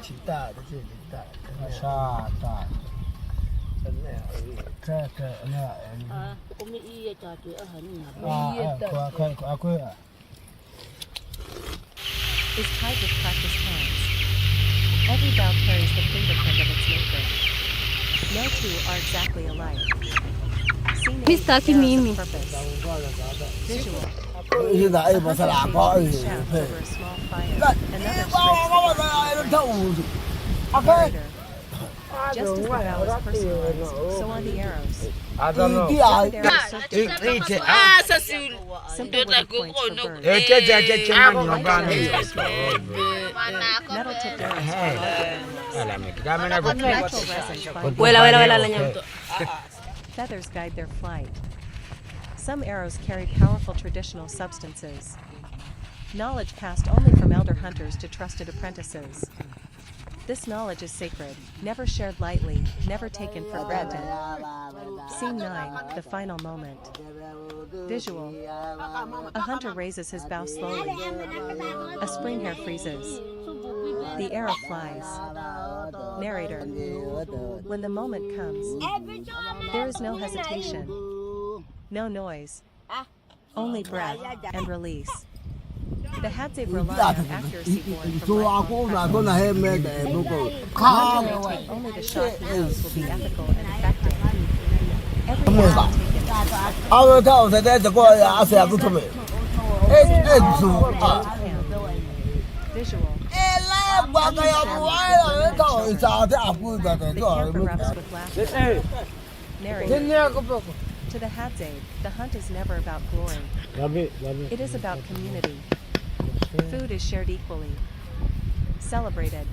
città, città. Lasciata. Come io tatu is tied with practiced hands. Every bell carries the fingerprint of its maker. No two are exactly alike. Mr. Kimimi. Purpose. Visual. Is that it? A hunter changes shouts over a small fire. Another strikes the narrator. Just as the bow is personalized, so are the arrows. I don't know. Simple wooden points for birds. Metal tipped arrows for natural resin. Feathers guide their flight. Some arrows carry powerful traditional substances. Knowledge passed only from elder hunters to trusted apprentices. This knowledge is sacred, never shared lightly, never taken for granted. Scene 9, the final moment. Visual. A hunter raises his bow slowly. A spring hare freezes. The arrow flies. Narrator. When the moment comes, there is no hesitation, no noise, only breath and release. The Hadzabe rely on accuracy born from lifelong practice. The hunter may take only the shot he knows will be ethical and effective. Every arrow visual. The camper erupts with laughter. Narrator. To the Hadzabe, the hunt is never about glory. It is about community. Food is shared equally. Celebrated.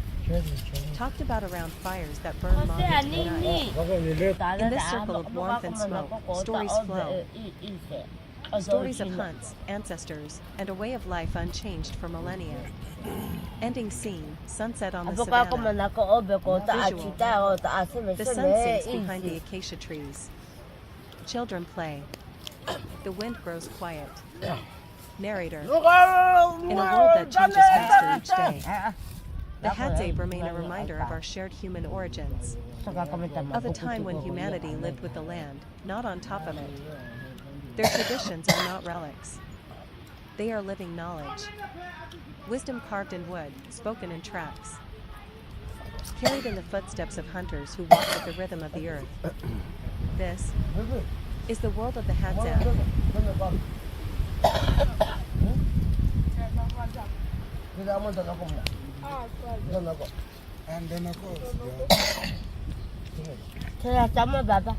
Talked about around fires that burn moths at night. In this circle of warmth and smoke, stories flow. Stories of hunts, ancestors, and a way of life unchanged for millennia. Ending scene, sunset on the savannah. Visual. The sun sinks behind the acacia trees. Children play. The wind grows quiet. Narrator. In a world that changes faster each day, the Hadzabe remain a reminder of our shared human origins. Of a time when humanity lived with the land, not on top of it. Their traditions are not relics. They are living knowledge. Wisdom carved in wood, spoken in tracks. Carried in the footsteps of hunters who walk with the rhythm of the earth. This is the world of the Hadzabe.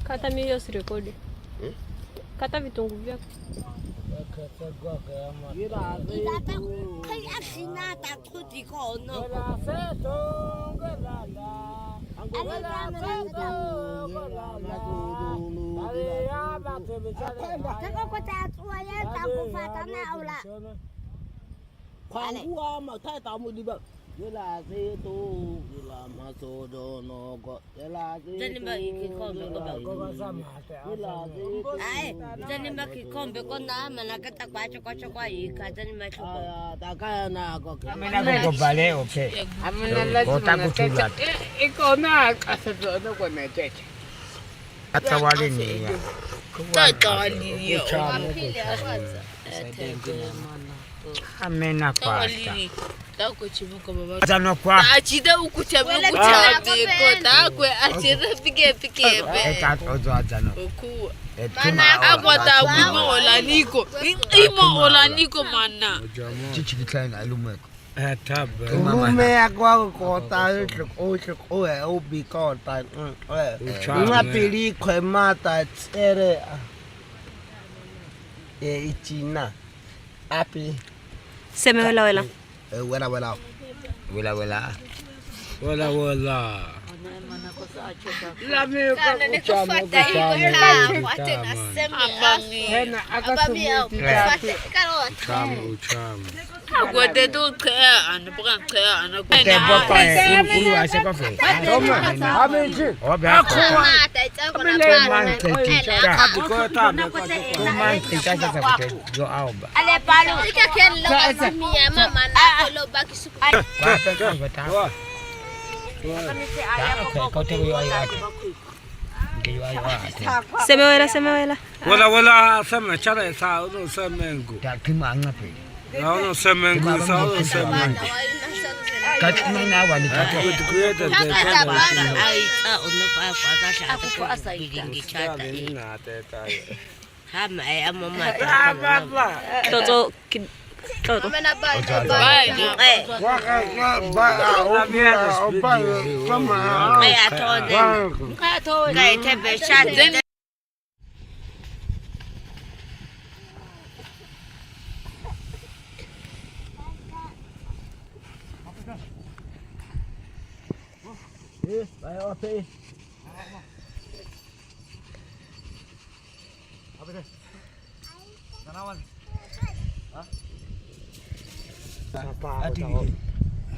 Kata hiyo si rekodi. Kata vitunguu vyako. Amena kwa. Achida ukuchame kuchate kota kwe achida pike oku mana akwata kumo olaniko imo olaniko mana Chichi klein alumeko. Lume agua kota obi kota. Una pili mata tsere. Ichina. Api. Se me vela vela. Wala. la me Kau tengok yo ayo ada. Yo ayo ada. Semewela. Wala sama cara sa no semengu. Tak kena ngapi. No semengu sa no semengu. Kat mana awak ni kat. Toto.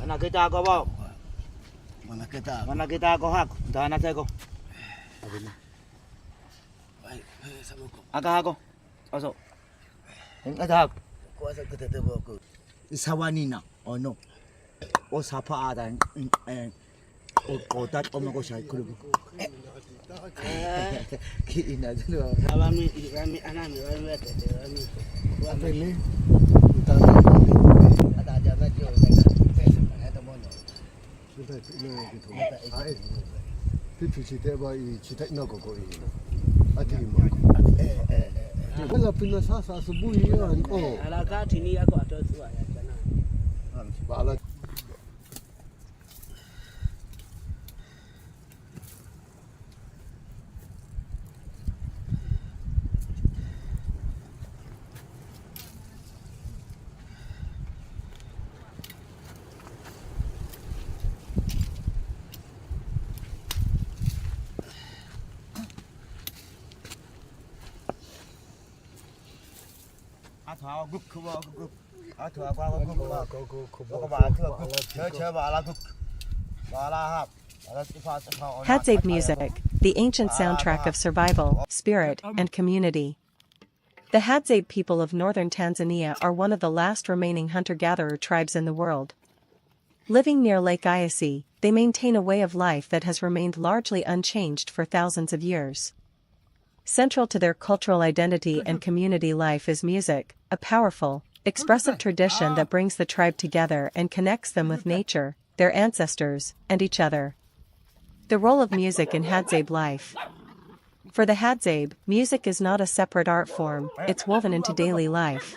Mana kita kau bawa? Mana kita kau hak? Dah nak saya kau. Agak aku. Asok. Enggak dah. Kuasa kita terbawa aku. Isawani nak. Oh no. Oh siapa ada? Oh kota om aku saya kuru. Kina tu. Rami anak rami. Apa ni? Ada jaga jo. Ada mana? Sudah ini gitu. Itu cerita bayi cerita nak kau ini. Ati mana? Kalau pindah sasa sebuah yang oh. Alaga sini aku ada dua ya sana. Bala. Thảo gục không gục, thảo qua Hadzabe music, the ancient soundtrack of survival, spirit, and community. The Hadzabe people of northern Tanzania are one of the last remaining hunter-gatherer tribes in the world. Living near Lake Eyasi, they maintain a way of life that has remained largely unchanged for thousands of years. Central to their cultural identity and community life is music, a powerful, expressive tradition that brings the tribe together and connects them with nature, their ancestors, and each other. The role of music in Hadzabe life. For the Hadzabe, music is not a separate art form, it's woven into daily life.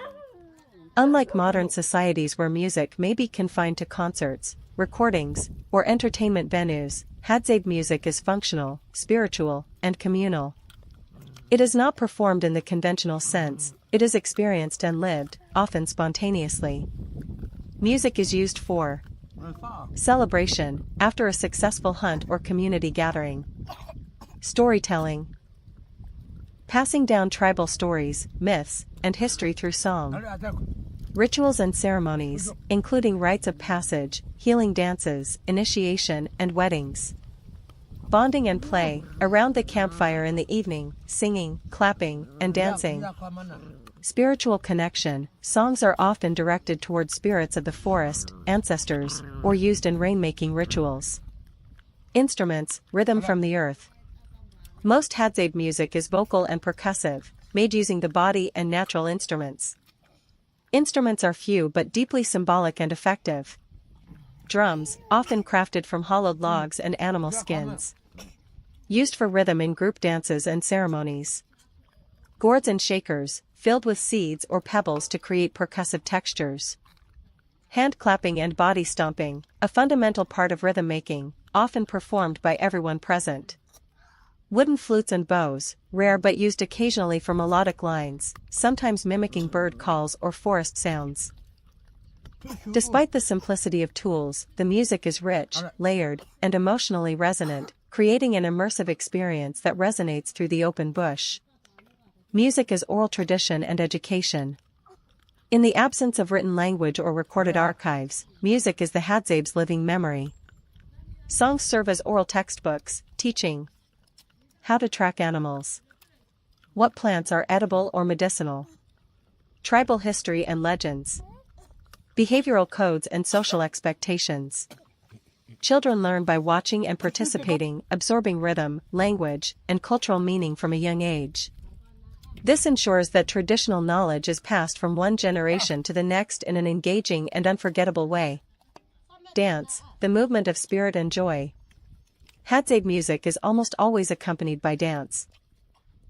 Unlike modern societies where music may be confined to concerts, recordings, or entertainment venues, Hadzabe music is functional, spiritual, and communal. It is not performed in the conventional sense, it is experienced and lived, often spontaneously. Music is used for celebration, after a successful hunt or community gathering. Storytelling. Passing down tribal stories, myths, and history through song. Rituals and ceremonies, including rites of passage, healing dances, initiation, and weddings. Bonding and play, around the campfire in the evening, singing, clapping, and dancing. Spiritual connection, songs are often directed toward spirits of the forest, ancestors, or used in rainmaking rituals. Instruments, rhythm from the earth. Most Hadzabe music is vocal and percussive, made using the body and natural instruments. Instruments are few but deeply symbolic and effective. Drums, often crafted from hollowed logs and animal skins. Used for rhythm in group dances and ceremonies. Gourds and shakers, filled with seeds or pebbles to create percussive textures. Hand clapping and body stomping, a fundamental part of rhythm making, often performed by everyone present. Wooden flutes and bows, rare but used occasionally for melodic lines, sometimes mimicking bird calls or forest sounds. Despite the simplicity of tools, the music is rich, layered, and emotionally resonant, creating an immersive experience that resonates through the open bush. Music is oral tradition and education. In the absence of written language or recorded archives, music is the Hadzabe's living memory. Songs serve as oral textbooks, teaching how to track animals, what plants are edible or medicinal, tribal history and legends, behavioral codes and social expectations. Children learn by watching and participating, absorbing rhythm, language, and cultural meaning from a young age. This ensures that traditional knowledge is passed from one generation to the next in an engaging and unforgettable way. Dance, the movement of spirit and joy. Hadzabe music is almost always accompanied by dance.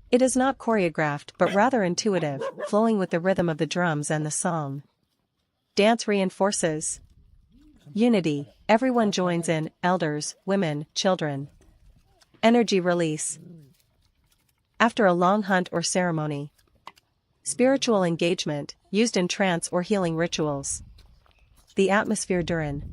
It is not choreographed but rather intuitive, flowing with the rhythm of the drums and the song. Dance reinforces unity. Everyone joins in, elders, women, children. Energy release. After a long hunt or ceremony. Spiritual engagement, used in trance or healing rituals. The atmosphere during.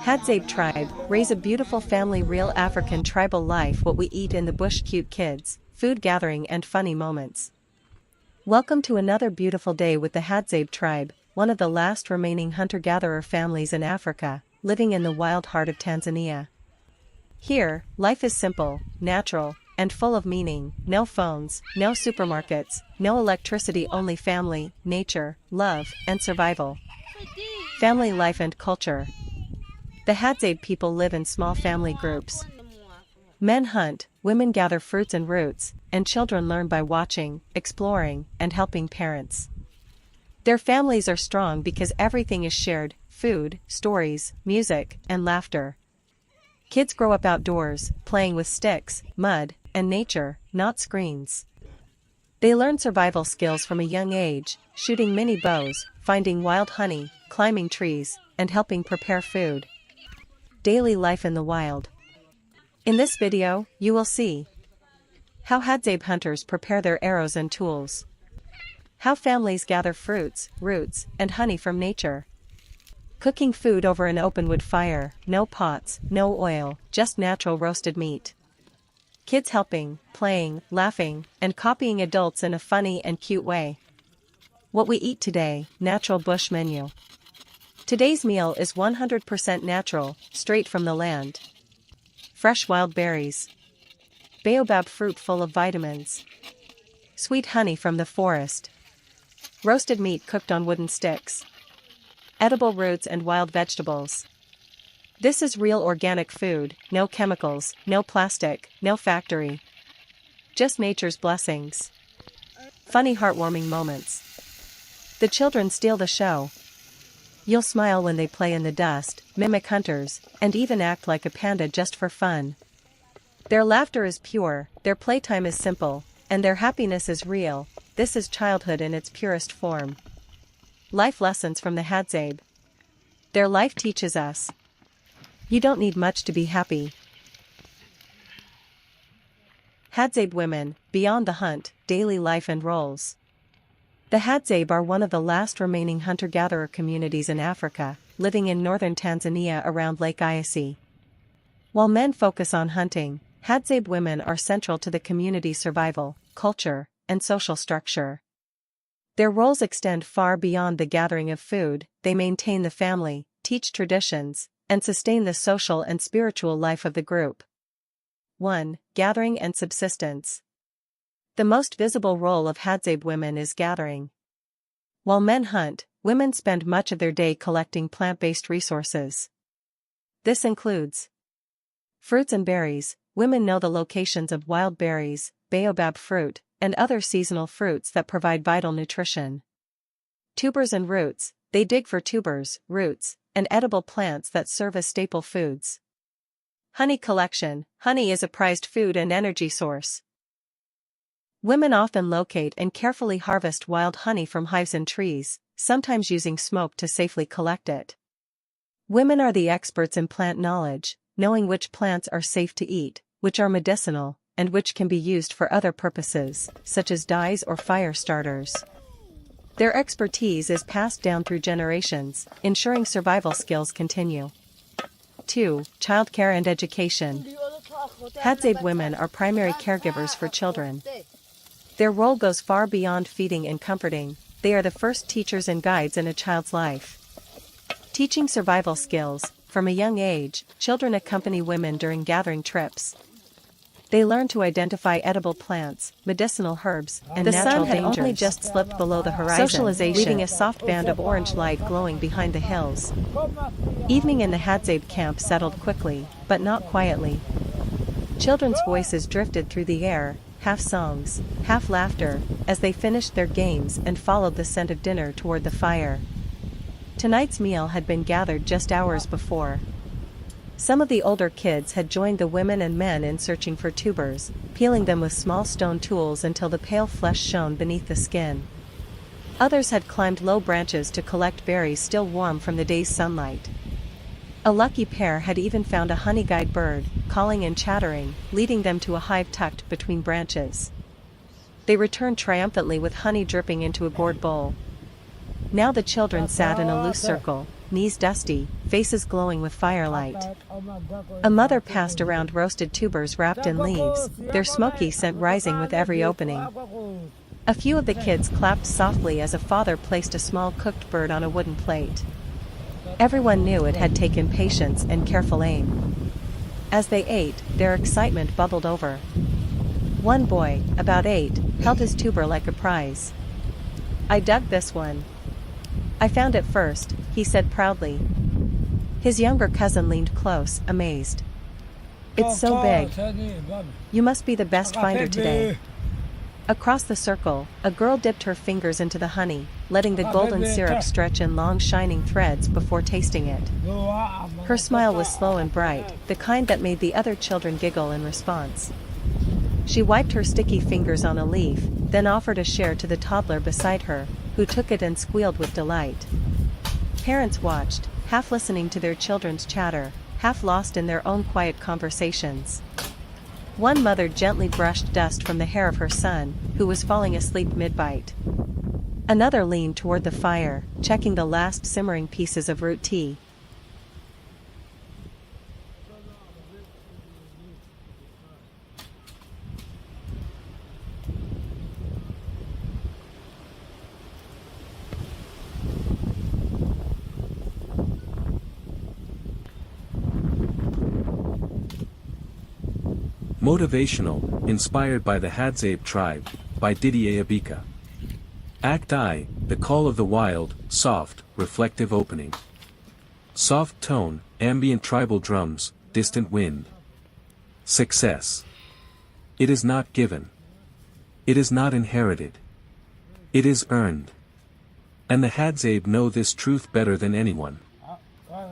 Hadzabe tribe, raise a beautiful family, real African tribal life, what we eat in the bush, cute kids, food gathering and funny moments. Welcome to another beautiful day with the Hadzabe tribe, one of the last remaining hunter-gatherer families in Africa, living in the wild heart of Tanzania. Here, life is simple, natural, and full of meaning. No phones, no supermarkets, no electricity, only family, nature, love, and survival. Family life and culture. The Hadzabe people live in small family groups. Men hunt, women gather fruits and roots, and children learn by watching, exploring, and helping parents. Their families are strong because everything is shared: food, stories, music, and laughter. Kids grow up outdoors, playing with sticks, mud, and nature, not screens. They learn survival skills from a young age, shooting mini bows, finding wild honey, climbing trees, and helping prepare food. Daily life in the wild. In this video, you will see how Hadzabe hunters prepare their arrows and tools, How families gather fruits, roots, and honey from nature. Cooking food over an open wood fire, no pots, no oil, just natural roasted meat. Kids helping, playing, laughing, and copying adults in a funny and cute way. What we eat today, natural bush menu. Today's meal is 100% natural, straight from the land. Fresh wild berries. Baobab fruit full of vitamins. Sweet honey from the forest. Roasted meat cooked on wooden sticks. Edible roots and wild vegetables. This is real organic food, no chemicals, no plastic, no factory. Just nature's blessings. Funny heartwarming moments. The children steal the show. You'll smile when they play in the dust, mimic hunters, and even act like a panda just for fun. Their laughter is pure, their playtime is simple, and their happiness is real. This is childhood in its purest form. Life lessons from the Hadzabe. Their life teaches us. You don't need much to be happy. Hadzabe women, beyond the hunt, daily life and roles. The Hadzabe are one of the last remaining hunter-gatherer communities in Africa, living in northern Tanzania around Lake Eyasi. While men focus on hunting, Hadzabe women are central to the community's survival, culture, and social structure. Their roles extend far beyond the gathering of food. They maintain the family, teach traditions, and sustain the social and spiritual life of the group. 1. Gathering and subsistence. The most visible role of Hadzabe women is gathering. While men hunt, women spend much of their day collecting plant-based resources. This includes fruits and berries. Women know the locations of wild berries, baobab fruit, and other seasonal fruits that provide vital nutrition. Tubers and roots. They dig for tubers, roots, and edible plants that serve as staple foods. Honey collection. Honey is a prized food and energy source. Women often locate and carefully harvest wild honey from hives and trees, sometimes using smoke to safely collect it. Women are the experts in plant knowledge, knowing which plants are safe to eat, which are medicinal, and which can be used for other purposes, such as dyes or fire starters. Their expertise is passed down through generations, ensuring survival skills continue. 2. Childcare and education. Hadzabe women are primary caregivers for children. Their role goes far beyond feeding and comforting. They are the first teachers and guides in a child's life. Teaching survival skills. From a young age, children accompany women during gathering trips. They learn to identify edible plants, medicinal herbs, and natural dangers. The sun had only just slipped below the horizon, socialization, leaving a soft band of orange light glowing behind the hills. Evening in the Hadzabe camp settled quickly, but not quietly. Children's voices drifted through the air, half songs, half laughter, as they finished their games and followed the scent of dinner toward the fire. Tonight's meal had been gathered just hours before. Some of the older kids had joined the women and men in searching for tubers, peeling them with small stone tools until the pale flesh shone beneath the skin. Others had climbed low branches to collect berries still warm from the day's sunlight. A lucky pair had even found a honey-guide bird, calling and chattering, leading them to a hive tucked between branches. They returned triumphantly with honey dripping into a gourd bowl. Now the children sat in a loose circle, knees dusty, faces glowing with firelight. A mother passed around roasted tubers wrapped in leaves, their smoky scent rising with every opening. A few of the kids clapped softly as a father placed a small cooked bird on a wooden plate. Everyone knew it had taken patience and careful aim. As they ate, their excitement bubbled over. One boy, about 8, held his tuber like a prize. "I dug this one. I found it first," he said proudly. His younger cousin leaned close, amazed. "It's so big. You must be the best finder today." Across the circle, a girl dipped her fingers into the honey, letting the golden syrup stretch in long shining threads before tasting it. Her smile was slow and bright, the kind that made the other children giggle in response. She wiped her sticky fingers on a leaf, then offered a share to the toddler beside her, who took it and squealed with delight. Parents watched, half listening to their children's chatter, half lost in their own quiet conversations. One mother gently brushed dust from the hair of her son, who was falling asleep mid-bite. Another leaned toward the fire, checking the last simmering pieces of root tea. Motivational, inspired by the Hadzabe tribe, by Didier Abika. Act I, the call of the wild, soft, reflective opening. Soft tone, ambient tribal drums, distant wind. Success. It is not given. It is not inherited. It is earned. And the Hadzabe know this truth better than anyone.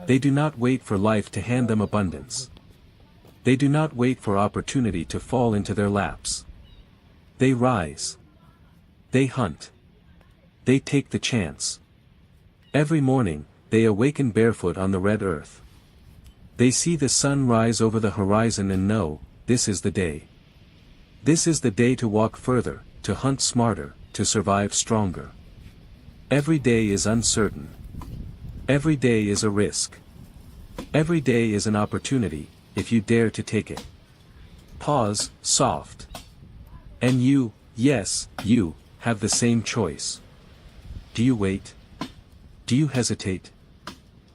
They do not wait for life to hand them abundance. They do not wait for opportunity to fall into their laps. They rise. They hunt. They take the chance. Every morning, they awaken barefoot on the red earth. They see the sun rise over the horizon and know, this is the day. This is the day to walk further, to hunt smarter, to survive stronger. Every day is uncertain. Every day is a risk. Every day is an opportunity, if you dare to take it. Pause, soft. And you, yes, you, have the same choice. Do you wait? Do you hesitate?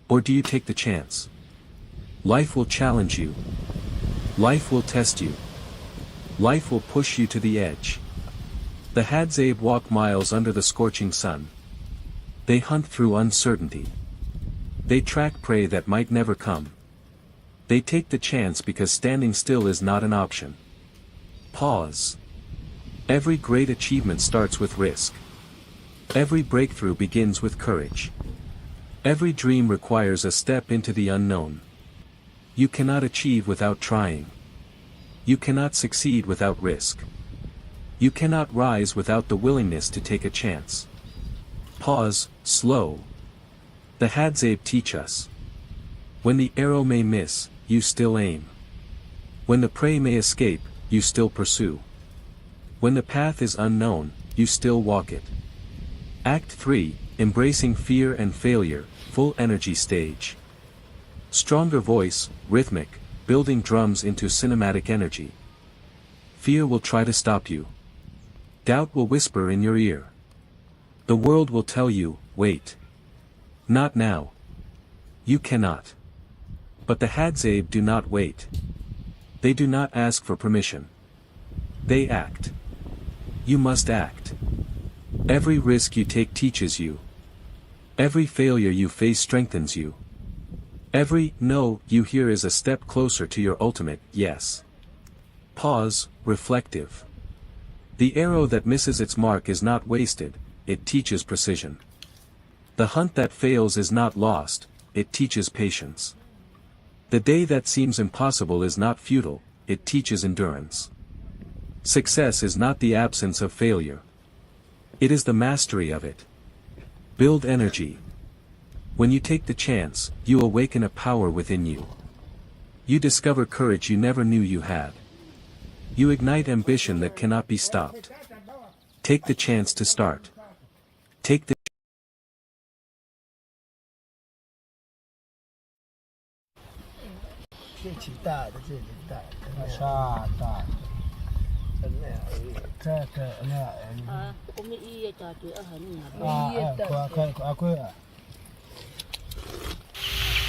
Or do you take the chance? Life will challenge you. Life will test you. Life will push you to the edge. The Hadzabe walk miles under the scorching sun. They hunt through uncertainty. They track prey that might never come. They take the chance because standing still is not an option. Pause. Every great achievement starts with risk. Every breakthrough begins with courage. Every dream requires a step into the unknown. You cannot achieve without trying. You cannot succeed without risk. You cannot rise without the willingness to take a chance. Pause, slow. The Hadzabe teach us. When the arrow may miss, you still aim. When the prey may escape, you still pursue. When the path is unknown, you still walk it. Act 3, embracing fear and failure, full energy stage. Stronger voice, rhythmic, building drums into cinematic energy. Fear will try to stop you. Doubt will whisper in your ear. The world will tell you, wait. Not now. You cannot. But the Hadzabe do not wait. They do not ask for permission. They act. You must act. Every risk you take teaches you. Every failure you face strengthens you. Every no you hear is a step closer to your ultimate yes. Pause, reflective. The arrow that misses its mark is not wasted, it teaches precision. The hunt that fails is not lost, it teaches patience. The day that seems impossible is not futile, it teaches endurance. Success is not the absence of failure. It is the mastery of it. Build energy. When you take the chance, you awaken a power within you. You discover courage you never knew you had. You ignite ambition that cannot be stopped. Take the chance to start. Take the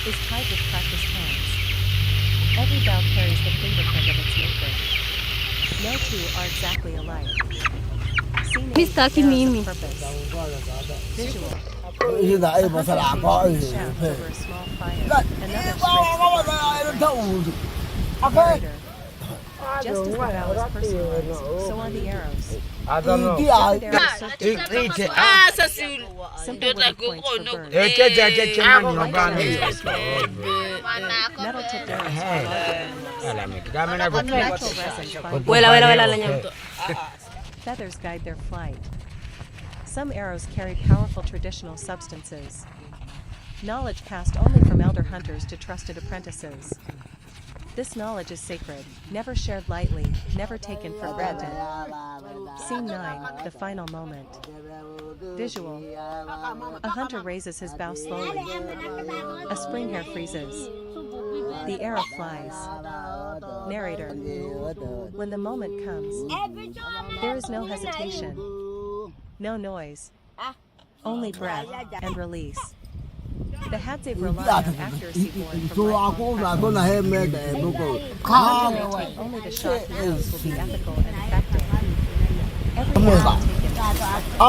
Is tied with practiced hands. Every bough carries the fingerprint of its maker. No two are exactly alike. Seen Mr. arrows Kimimi. of purpose. Visual. Is that A hunter shouts over a small fire. Another strikes the Narrator. Just as the bow is personalized, so are the arrows. I don't know. Every arrow searches Eat it. simple wooden points for birds. Metal tipped arrows for natural resins bind Vuela. feathers guide their flight. Some arrows carry powerful traditional substances. Knowledge passed only from elder hunters to trusted apprentices. This knowledge is sacred, never shared lightly, never taken for granted. Scene 9, the final moment. Visual. A hunter raises his bow slowly. A spring hare freezes. The arrow flies. Narrator. When the moment comes, there is no hesitation, no noise, only breath and release. The Hadzabe rely on accuracy born from lifelong practice. Only the shot he knows will be ethical and effective. Every arrow taken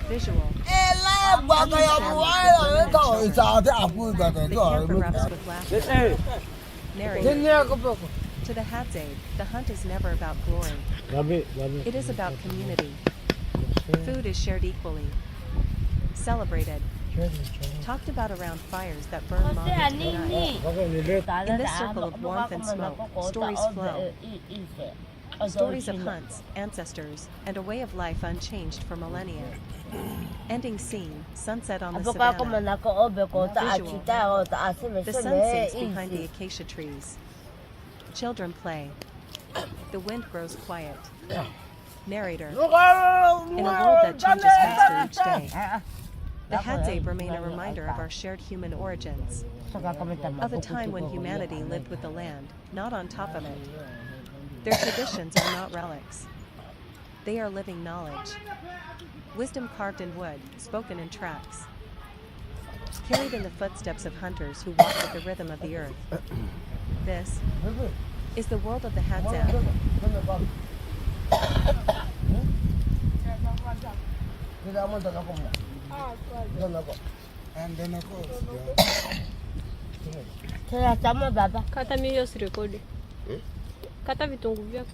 visual. The camp erupts with laughter. Narrator. To the Hadzabe, the hunt is never about glory. It is about community. Food is shared equally. Celebrated. Talked about around fires that burn long into the night. In this circle of warmth and smoke, stories flow. Stories of hunts, ancestors, and a way of life unchanged for millennia. Ending scene, sunset on the savannah. Visual. The sun sinks behind the acacia trees. Children play. The wind grows quiet. Narrator. In a world that changes faster each day, the Hadzabe remain a reminder of our shared human origins. Of a time when humanity lived with the land, not on top of it. Their traditions are not relics. They are living knowledge. Wisdom carved in wood, spoken in tracks. Carried in the footsteps of hunters who walk with the rhythm of the earth. This is the world of the Hadzabe. Kata mimi usirekodi. Kata vitunguu vyako.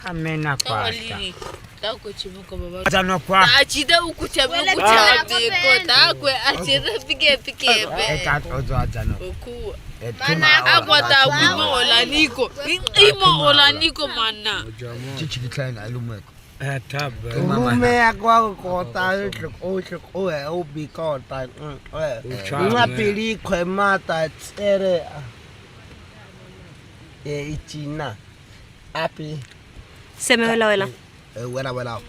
Amena pasta. Achida ukuchame kota kwe achida pike. Oku. Mana akwata wimo olaniko. Imo olaniko mana. Chichi klein alumek. Hadzabe. Lume agora cortar o bicota. Uma película mata tere. Ichina. Api. Se me vela. Wala.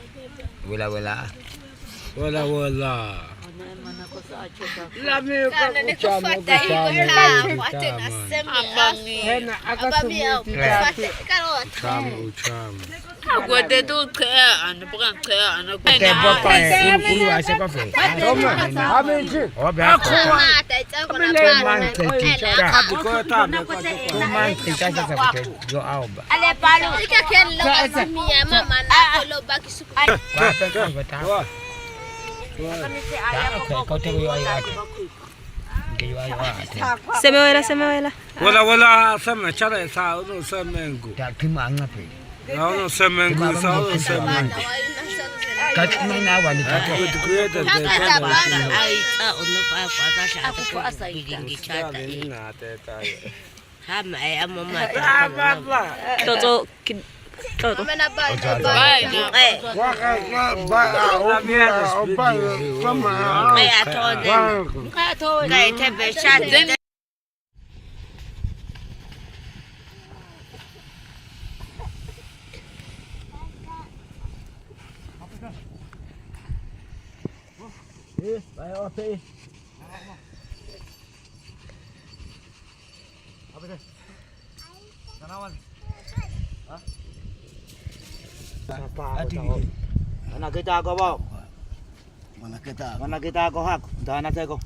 Agora do que anda para anda. Se me vela. Wala sama chara sa no semengu. No semengu sa no semengu. Anak kita kau bawa. Mana kita ko hak, dana sa ko.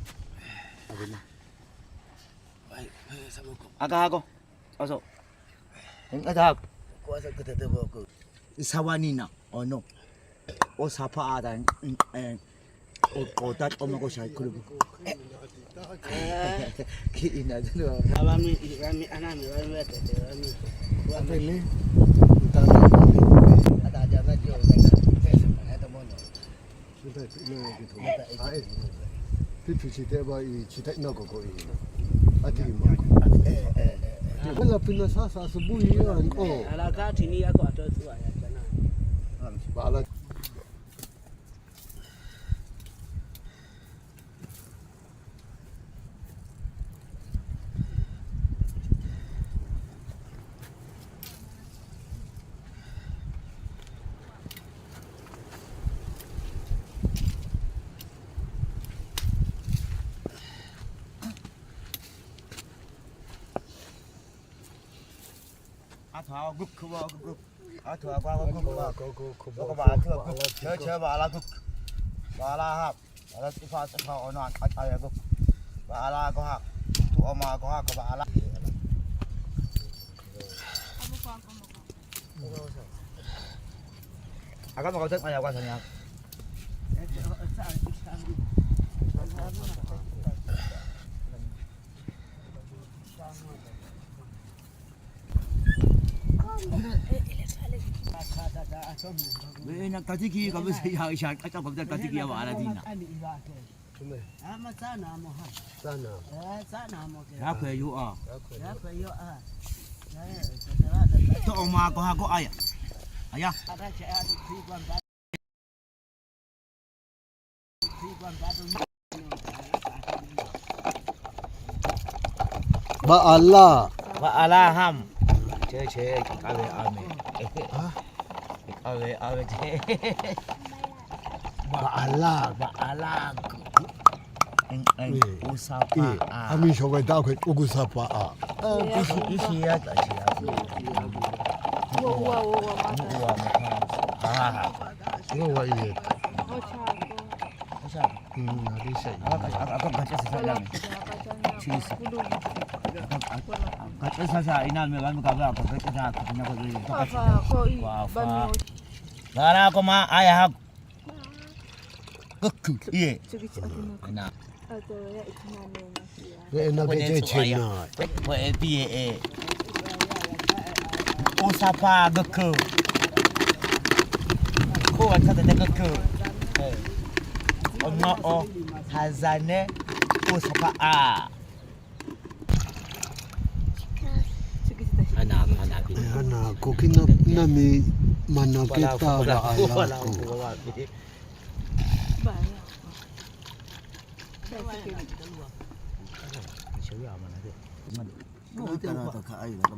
Aga ako. Oso. Ang adhak. Kuasa kita tebo ko. Isawani na ono. O sapa ada o kota o mo ko sai kulu. Ki ina dalo. Rami anami rami tete rami. Apele. Ada aja na dio na pesa na to mono. Sudah ile ke to. Ai. Ti pichi te ba I chi tai no ko ko I. Ati ma. Wala pina sasa asubuhi hiyo oh. Harakati ni yako atoa ya jana. Bala Thọ gục không gục. Thọ qua gục mà. Có bà thưa gục. Chơi bà là gục. Bà là hạp. Bà là pha sẽ thọ nó ai gục. Bà là có hạp. Tụ mà có hạp của bà là. À có một câu thức mà qua thôi nha. Vậy là cái kia có cái gì hay sao các bạn cái kia bảo là gì nào? Ama sana mo ha. sana. Sana mo ke. Đã khỏe vô à? Đã khỏe yo à. Tụi mà có có ai à? Ai à? Ada che ada thi quan ba. Thi quan ba Ba Allah. Ba Allah ham. Chơi chơi ame. Ame chơi. Ba Allah. Anh usapa. Ami shogai da ko ugusapa a. Isi ya ta chi ya. Wow. Ngo wa ile. Ocha. Nadi sai. Ako baca sasa lang. Cheese. Baca sasa ina me ban ka ba ko baca sa ko na ko ri. Ko I ban mo. Gara ko ma ay hak. Kuk ye. Ina. Ve na ke che che na. Ve pi e. Osapa gku. Ko wa ta da gku. Ono o hazane osapa a. Ana ko kina na mi mana kita ba Allah ko.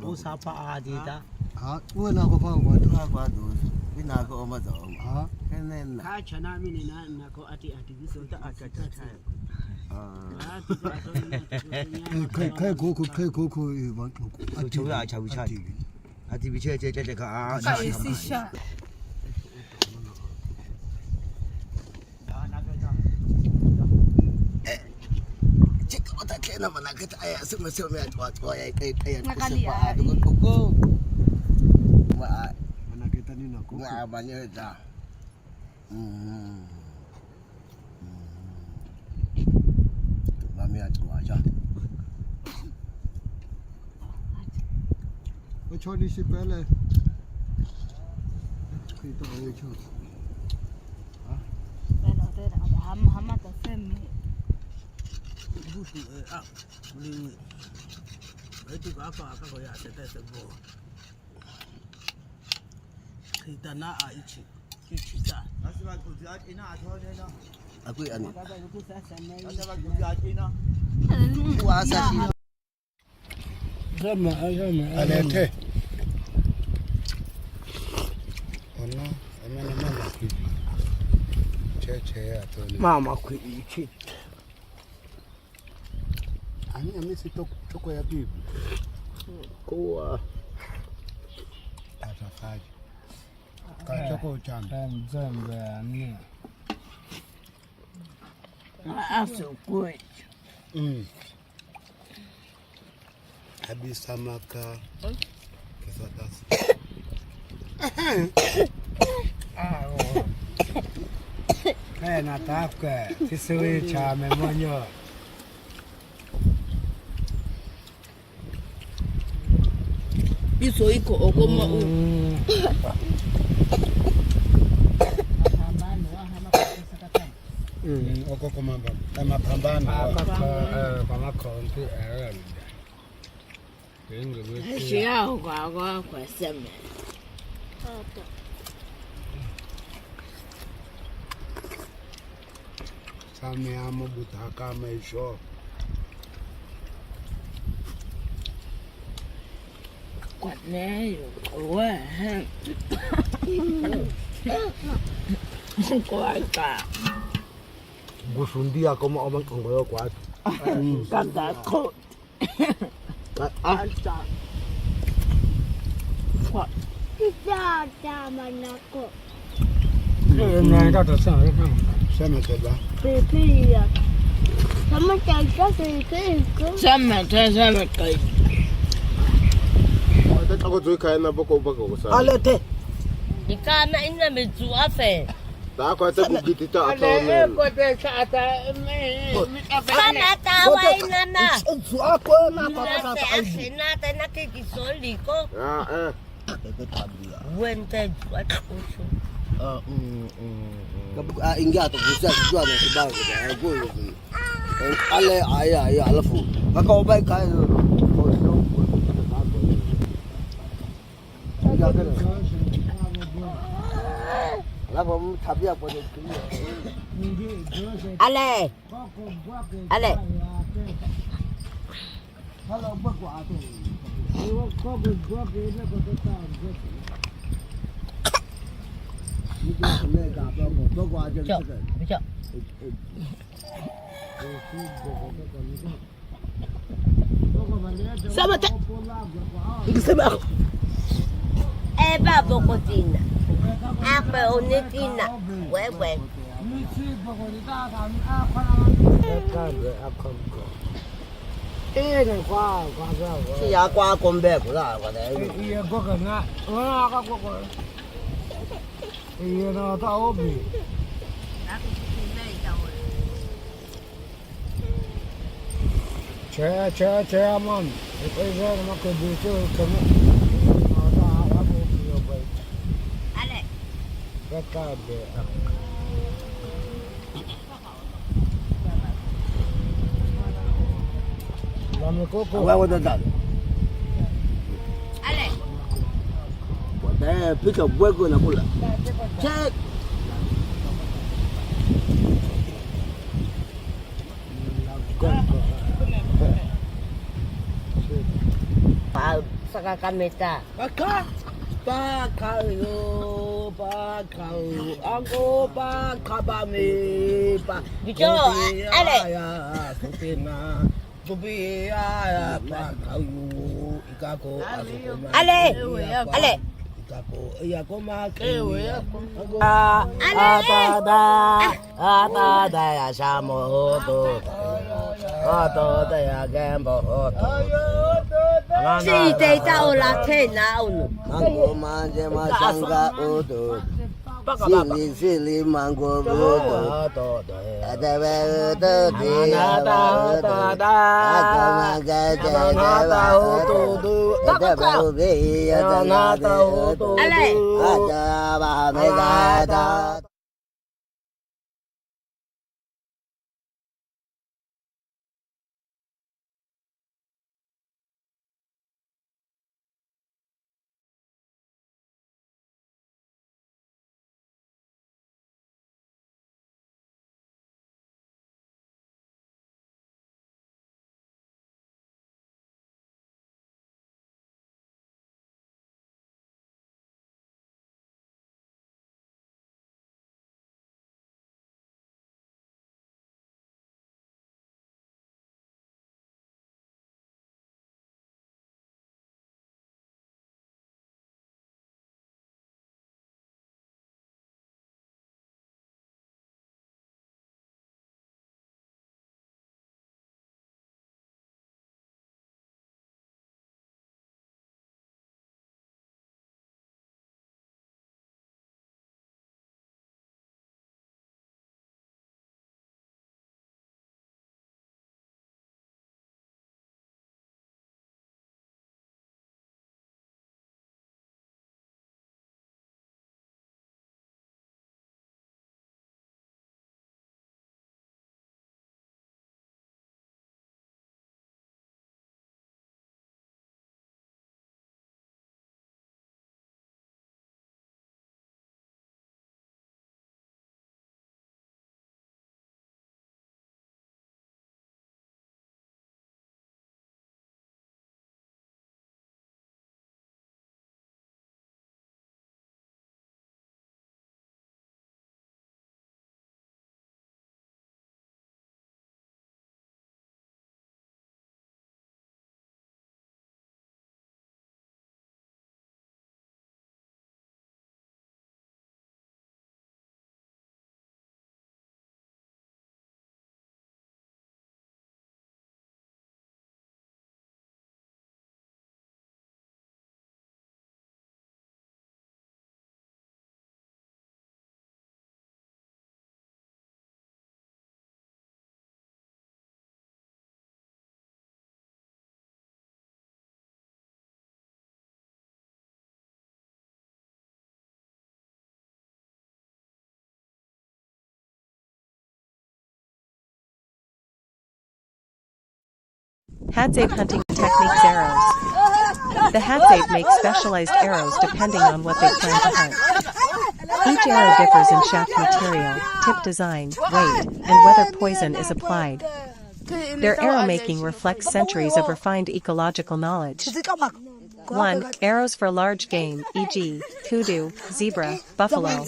Usapa di ta. Ha, wala ko pa ba do. Ba do. Bina ko ma zo. Ha. Kenen ka chana mini na ko ati biso ta aka ta. Kai ko ba. Chú ya chau chai. Ati bi che ka a. Kai si sha. Kena mana kita ayah semua tua ayah usapa dengan koko. Mana kita ni nak ko. Banyak dah. Mami atu aja. O choni se pele. Kita ayo cho. Bueno, te hama ta sem. Busu beli. Itu apa ko ya sete sebo. Kita na a ichi ta. Asba ku jat ina atho ne na. Aku ani. Asba ku jat ina. Puasa sih. Sama. Alete. Ono, mana ki. Che ato ni. Mama ku ichi. Ani amesi toko ya bibi. Kuah. Atafaji. Ka toko chamba. Zambe ni. Aso good. Abi samaka. Kesatas. Nataka kisiri cha memonyo. Iso iko ogoma u. Oko kumamba. Mapambano. Kama konti Shia kwa sema. Sami amo butaka maisho. Kwa neyo. Wa. Kwa ka. Gusundia kama omang kongoyo kwa. Kanda ko. Alta. Kwa. Dada manako. Na kata sana kama. Sema keba. Pepia. Sama tata pepia. Sama kai. Ako tuwi kaya na bako sa. Alete. Ikana ina mezuafe. Ta ako ata bugiti ta ato men. Ko te sa ata me. Sana tawa ina na. Su ako na pa sa Ase na ta na kikisoli ko. Ah. Wente what also. Ingia to kusa jua na kibao kwa go. Ale aya alafu. Kaka obai kai no. Alafu tabia kwa Ale. Hello bakwa ato. Sama ta. Ikisema. Eba bokotina. Apa onetina. Wewe. Si ya kwa kombe kula kwa dai. Iya goga nga. Ka goga. Iya na ta obi. Che aman. Ito isa na makubuto kamo. Ale. Hadzabe. Lame koko. Wewe dada. Ale. Wada pika bwego na kula. Check. Saka kameta. Bakayo, ako bakabami pa. Bicho, ale. Supina, supia, bakayo, ikako, Ale. Ale. ikako, iyako makewe. Atada ya shamo to. Atada ya gembo to. Si te ta ola te na unu. Mango manje masanga udo. Sili mango udo. Hadzabe udo dia udo. Agama gaja udo. Hadzabe ubi hadzabe udo. Ale. Hadzabe megada. Hadzabe hunting techniques arrows. The Hadzabe makes specialized arrows depending on what they plan to hunt. Each arrow differs in shaft material, tip design, weight, and whether poison is applied. Their arrow making reflects centuries of refined ecological knowledge. 1. Arrows for large game, e.g., kudu, zebra, buffalo.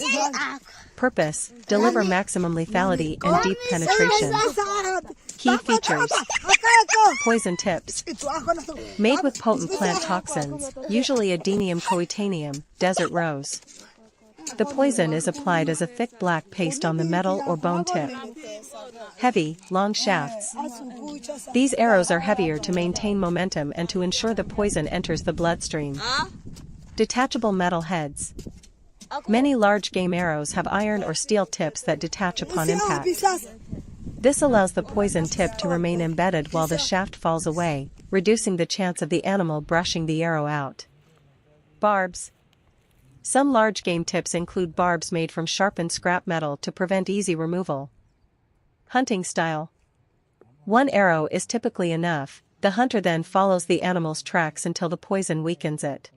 Purpose: deliver maximum lethality and deep penetration. Key features: poison tips. Made with potent plant toxins, usually Adenium coetaneum, desert rose. The poison is applied as a thick black paste on the metal or bone tip. Heavy, long shafts. These arrows are heavier to maintain momentum and to ensure the poison enters the bloodstream. Detachable metal heads. Many large game arrows have iron or steel tips that detach upon impact. This allows the poison tip to remain embedded while the shaft falls away, reducing the chance of the animal brushing the arrow out. Barbs. Some large game tips include barbs made from sharpened scrap metal to prevent easy removal. Hunting style. One arrow is typically enough, the hunter then follows the animal's tracks until the poison weakens it.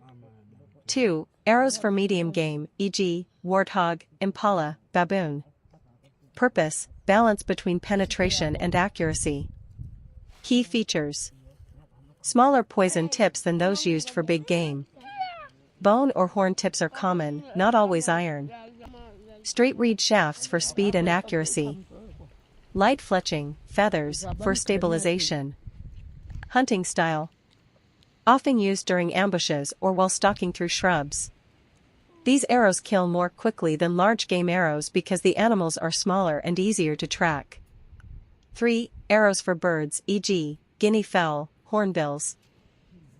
2. Arrows for medium game, e.g., warthog, impala, baboon. Purpose: balance between penetration and accuracy. Key features: smaller poison tips than those used for big game. Bone or horn tips are common, not always iron. Straight reed shafts for speed and accuracy. Light fletching, feathers, for stabilization. Hunting style. Often used during ambushes or while stalking through shrubs. These arrows kill more quickly than large game arrows because the animals are smaller and easier to track. 3. Arrows for birds, e.g., guinea fowl, hornbills.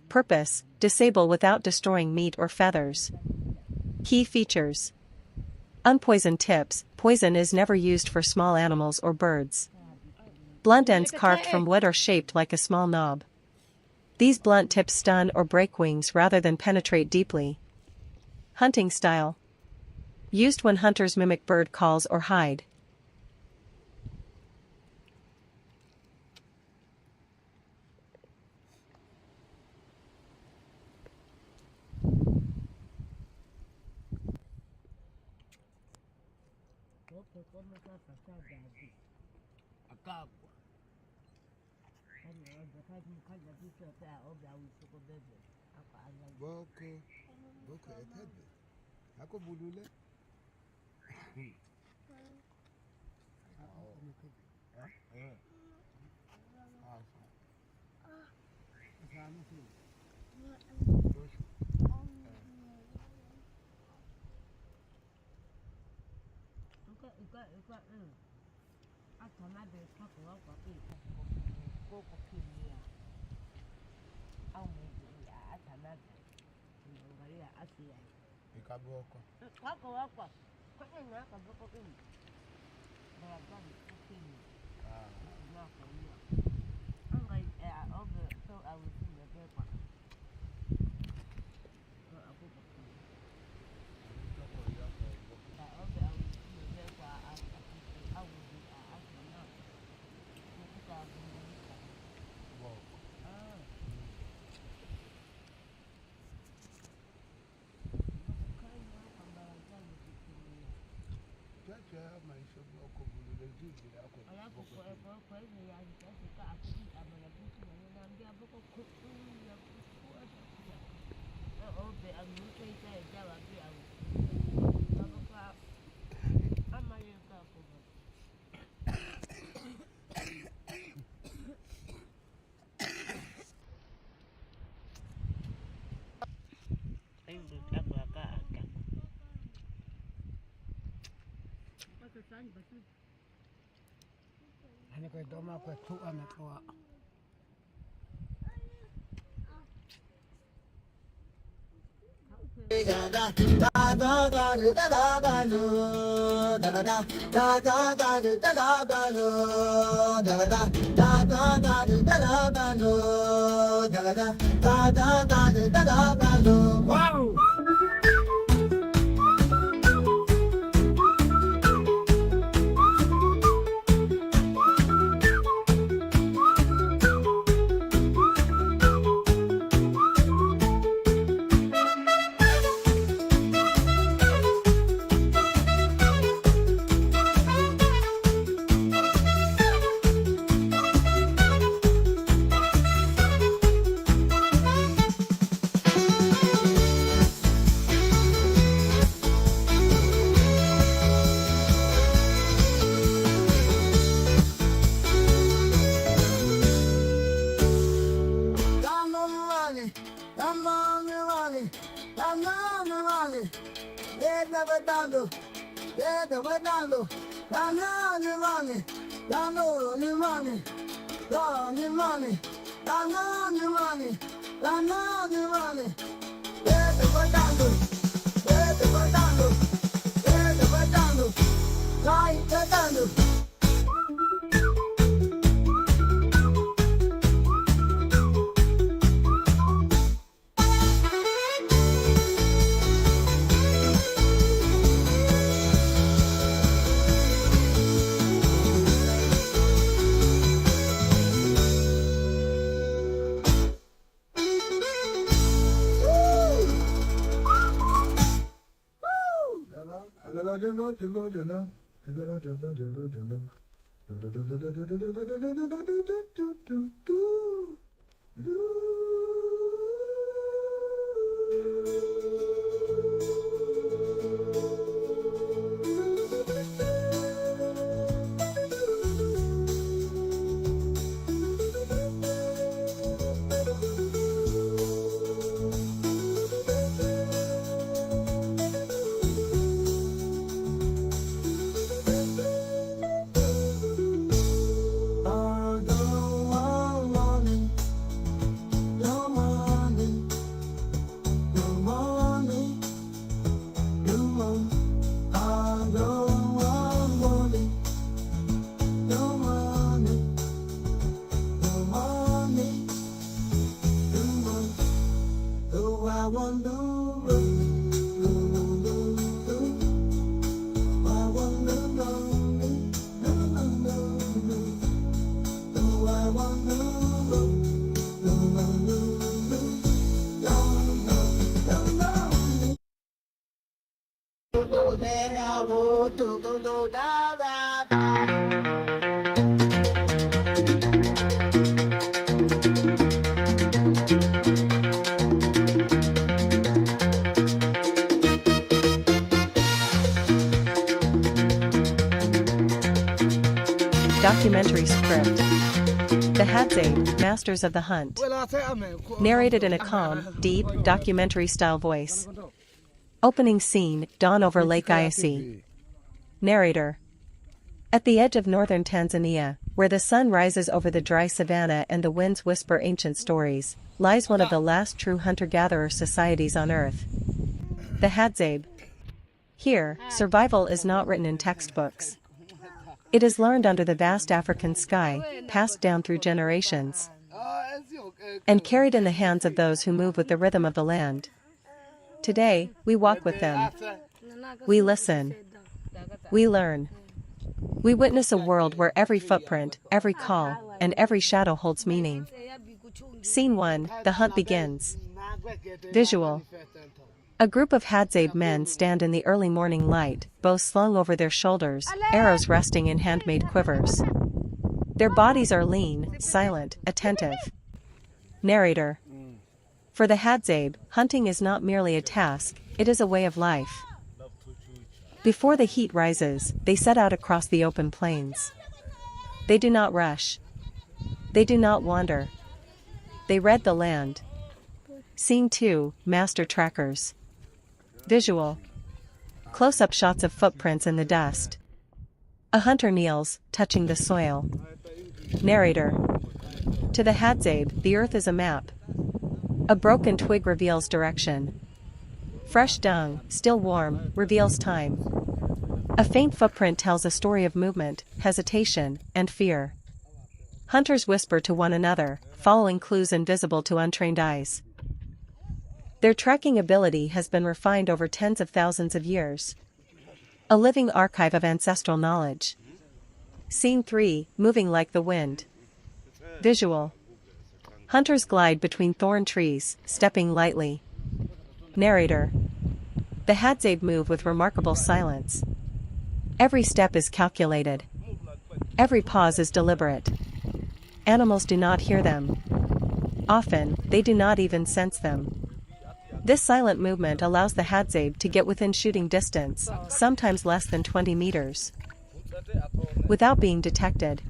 Purpose: disable without destroying meat or feathers. Key features: unpoisoned tips. Poison is never used for small animals or birds. Blunt ends carved from wood or shaped like a small knob. These blunt tips stun or break wings rather than penetrate deeply. Hunting style. Used when hunters mimic bird calls or hide. Boko etebe. Ako bulule. Ano ko ito mga kwetuan at kawa. Wow! Documentary script. The Hadzabe, Masters of the Hunt. Narrated in a calm, deep, documentary-style voice. Opening scene, dawn over Lake Eyasi. Narrator. At the edge of northern Tanzania, where the sun rises over the dry savanna and the winds whisper ancient stories, lies one of the last true hunter-gatherer societies on Earth. The Hadzabe. Here, survival is not written in textbooks. It is learned under the vast African sky, passed down through generations, and carried in the hands of those who move with the rhythm of the land. Today, we walk with them. We listen. We learn. We witness a world where every footprint, every call, and every shadow holds meaning. Scene 1, the hunt begins. Visual. A group of Hadzabe men stand in the early morning light, bows slung over their shoulders, arrows resting in handmade quivers. Their bodies are lean, silent, attentive. Narrator. For the Hadzabe, hunting is not merely a task, it is a way of life. Before the heat rises, they set out across the open plains. They do not rush. They do not wander. They read the land. Scene 2, Master Trackers. Visual. Close-up shots of footprints in the dust. A hunter kneels, touching the soil. Narrator. To the Hadzabe, the earth is a map. A broken twig reveals direction. Fresh dung, still warm, reveals time. A faint footprint tells a story of movement, hesitation, and fear. Hunters whisper to one another, following clues invisible to untrained eyes. Their tracking ability has been refined over tens of thousands of years. A living archive of ancestral knowledge. Scene 3, moving like the wind. Visual. Hunters glide between thorn trees, stepping lightly. Narrator. The Hadzabe move with remarkable silence. Every step is calculated. Every pause is deliberate. Animals do not hear them. Often, they do not even sense them. This silent movement allows the Hadzabe to get within shooting distance, sometimes less than 20 meters, without being detected.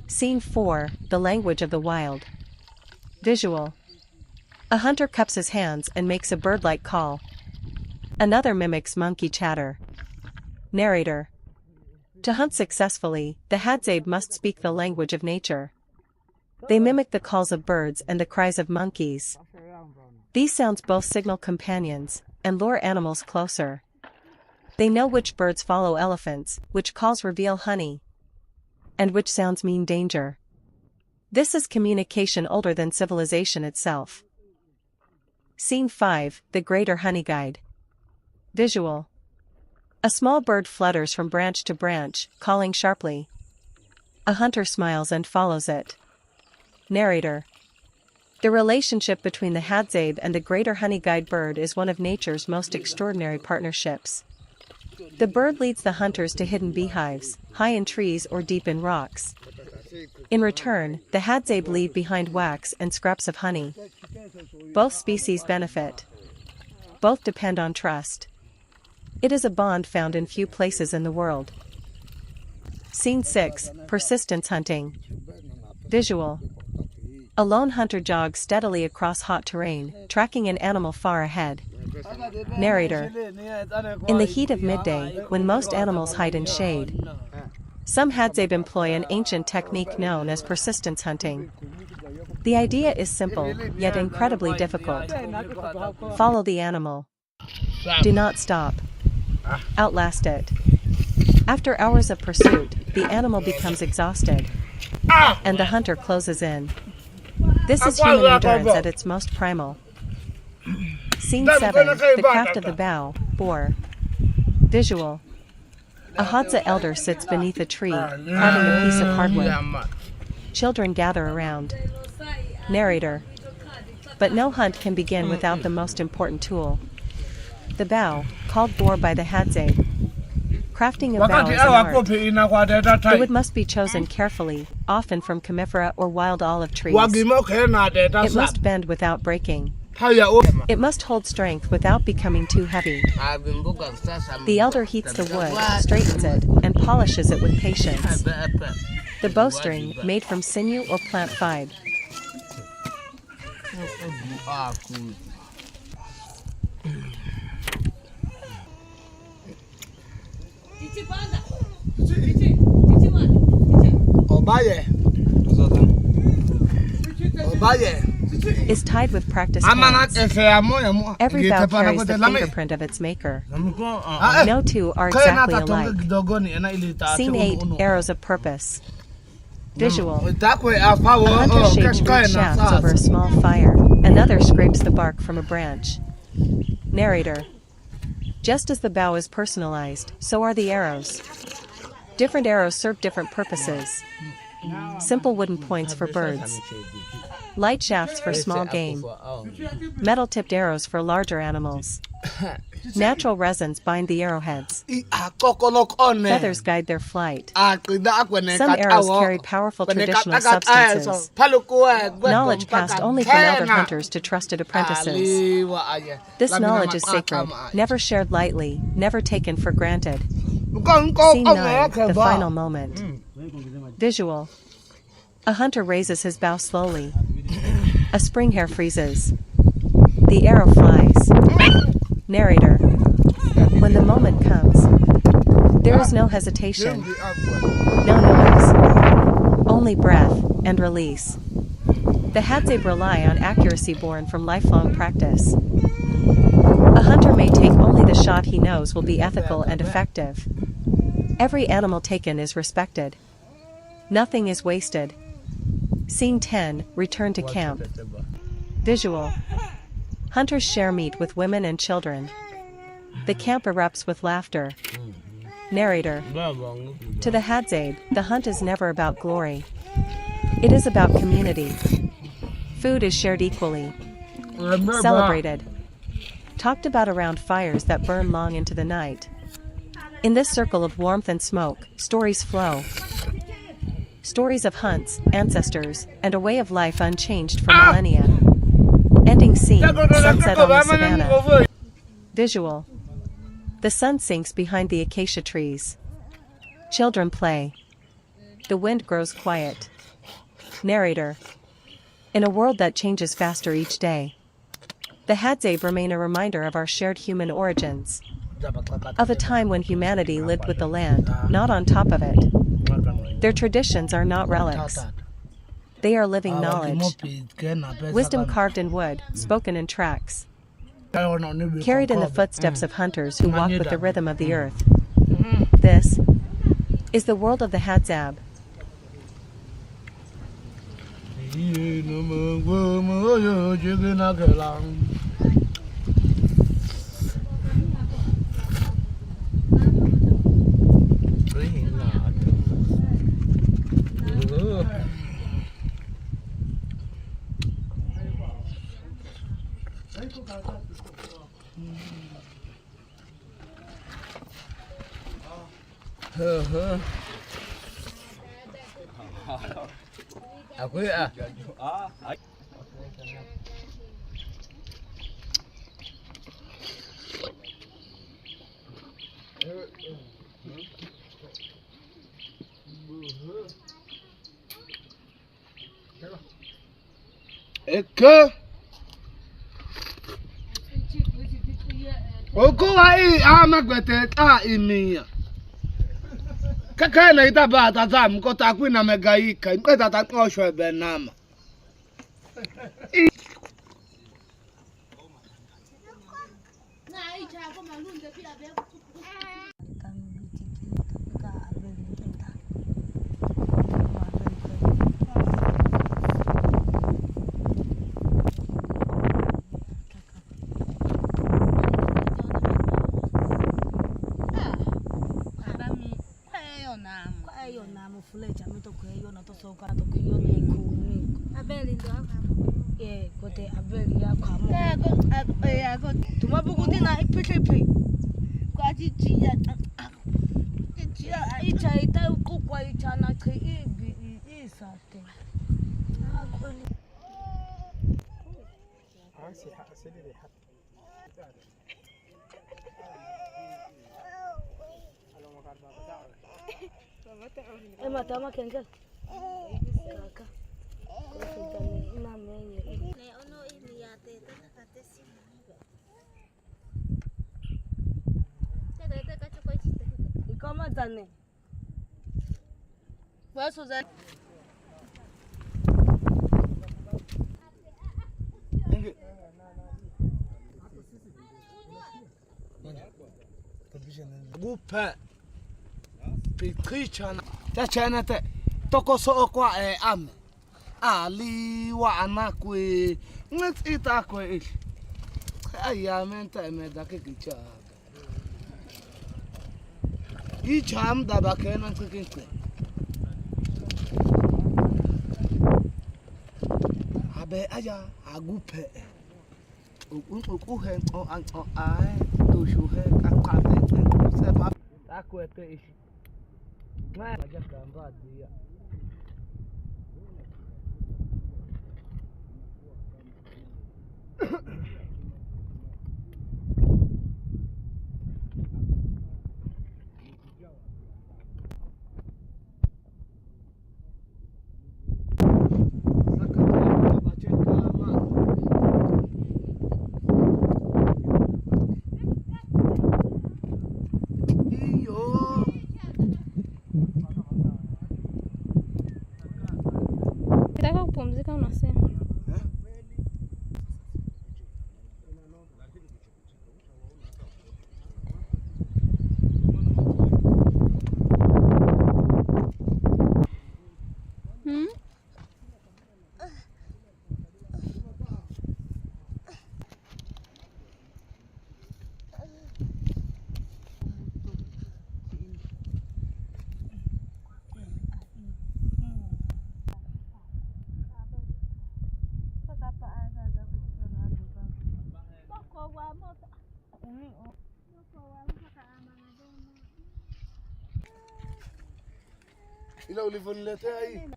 Scene 4, The Language of the Wild. Visual. A hunter cups his hands and makes a bird-like call. Another mimics monkey chatter. Narrator. To hunt successfully, the Hadzabe must speak the language of nature. They mimic the calls of birds and the cries of monkeys. These sounds both signal companions and lure animals closer. They know which birds follow elephants, which calls reveal honey, and which sounds mean danger. This is communication older than civilization itself. Scene 5, The Greater Honey Guide. Visual. A small bird flutters from branch to branch, calling sharply. A hunter smiles and follows it. Narrator. The relationship between the Hadzabe and the Greater Honey Guide bird is one of nature's most extraordinary partnerships. The bird leads the hunters to hidden beehives, high in trees or deep in rocks. In return, the Hadzabe leave behind wax and scraps of honey. Both species benefit. Both depend on trust. It is a bond found in few places in the world. Scene 6, Persistence Hunting. Visual. A lone hunter jogs steadily across hot terrain, tracking an animal far ahead. Narrator. In the heat of midday, when most animals hide in shade, some Hadzabe employ an ancient technique known as persistence hunting. The idea is simple, yet incredibly difficult. Follow the animal. Do not stop. Outlast it. After hours of pursuit, the animal becomes exhausted, and the hunter closes in. This is human endurance at its most primal. Scene 7, The Craft of the Bow, Boar. Visual. A Hadza elder sits beneath a tree, carving a piece of hardwood. Children gather around. Narrator. But no hunt can begin without the most important tool. The bow, called boar by the Hadzabe. Crafting a bow is an art. The wood must be chosen carefully, often from comifera or wild olive trees. It must bend without breaking. It must hold strength without becoming too heavy. The elder heats the wood, straightens it, and polishes it with patience. The bowstring, made from sinew or plant fibre. Is tied with practice points. Every bow carries the fingerprint of its maker. No two are exactly alike. Scene 8, Arrows of Purpose. Visual. A hunter shapes wood shafts over a small fire. Another scrapes the bark from a branch. Narrator. Just as the bow is personalized, so are the arrows. Different arrows serve different purposes. Simple wooden points for birds. Light shafts for small game. Metal-tipped arrows for larger animals. Natural resins bind the arrowheads. Feathers guide their flight. Some arrows carry powerful traditional substances. Knowledge passed only from elder hunters to trusted apprentices. This knowledge is sacred, never shared lightly, never taken for granted. Scene 9, The Final Moment. Visual. A hunter raises his bow slowly. A spring hair freezes. The arrow flies. Narrator. When the moment comes, there is no hesitation, no noise, only breath and release. The Hadzabe rely on accuracy born from lifelong practice. A hunter may take only the shot he knows will be ethical and effective. Every animal taken is respected. Nothing is wasted. Scene 10, Return to Camp. Visual. Hunters share meat with women and children. The camp erupts with laughter. Narrator. To the Hadzabe, the hunt is never about glory. It is about community. Food is shared equally. Celebrated. Talked about around fires that burn long into the night. In this circle of warmth and smoke, stories flow. Stories of hunts, ancestors, and a way of life unchanged for millennia. Ending scene, sunset on the savannah. Visual. The sun sinks behind the acacia trees. Children play. The wind grows quiet. Narrator. In a world that changes faster each day, the Hadzabe remain a reminder of our shared human origins. Of a time when humanity lived with the land, not on top of it. Their traditions are not relics. They are living knowledge. Wisdom carved in wood, spoken in tracks. Carried in the footsteps of hunters who walk with the rhythm of the earth. This is the world of the Hadzabe. Okuwa amagbete ta imiya. Kaka na itaba tata mkota kwina megaika. Mkota takosho benama. Gupe Pikichana Tachanate Toko Soqua am Ali wa anakwe let's eat akwe ayamenta medake kicha Icham dabakena tsikinke Abe aya agupe ukuhe o ai to shuhe kakate sepa akwete ishi na jakamba dia Ila ulivyoniletea hii.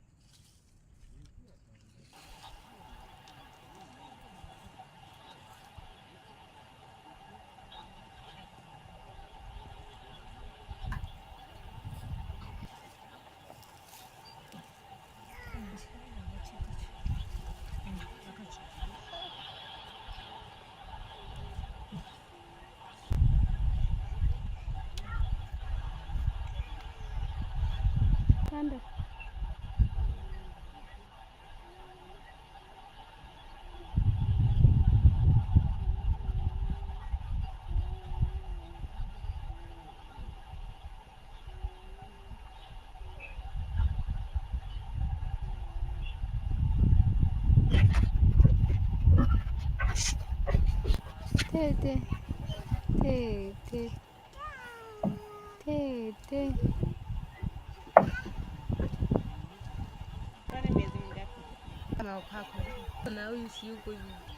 Panda. Te. Na huyu si yuko hivi.